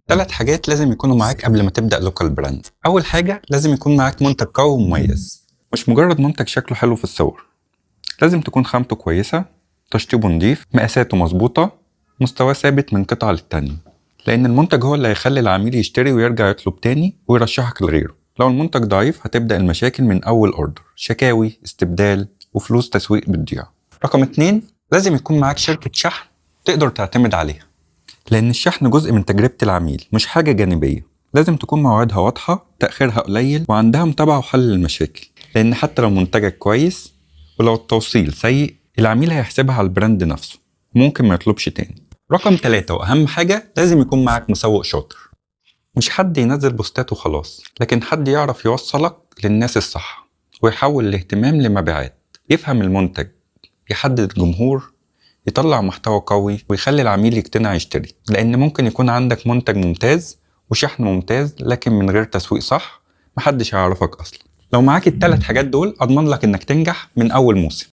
3 حاجات لازم يكونوا معاك قبل ما تبدأ لوكال براند. أول حاجة لازم يكون معاك منتج قوي ومميز، مش مجرد منتج شكله حلو في الصور. لازم تكون خامته كويسة، تشطيبه نضيف، مقاساته مظبوطة، مستواه ثابت من قطعة للتانية، لأن المنتج هو اللي هيخلي العميل يشتري ويرجع يطلب تاني ويرشحك لغيره. لو المنتج ضعيف هتبدأ المشاكل من أول أوردر، شكاوي، استبدال، وفلوس تسويق بتضيع. رقم 2، لازم يكون معاك شركة شحن تقدر تعتمد عليها، لأن الشحن جزء من تجربة العميل مش حاجة جانبية. لازم تكون مواعيدها واضحة، تأخيرها قليل، وعندها متابعة وحل للمشاكل، لأن حتى لو منتجك كويس ولو التوصيل سيء العميل هيحسبها على البراند نفسه، ممكن ما يطلبش تاني. رقم 3 وأهم حاجة، لازم يكون معاك مسوق شاطر، مش حد ينزل بوستات وخلاص، لكن حد يعرف يوصلك للناس الصح ويحول الاهتمام لمبيعات، يفهم المنتج، يحدد الجمهور، يطلع محتوى قوي ويخلي العميل يقتنع يشتري. لأن ممكن يكون عندك منتج ممتاز وشحن ممتاز، لكن من غير تسويق صح محدش هيعرفك أصلا. لو معاك ال3 حاجات دول أضمن لك إنك تنجح من أول موسم.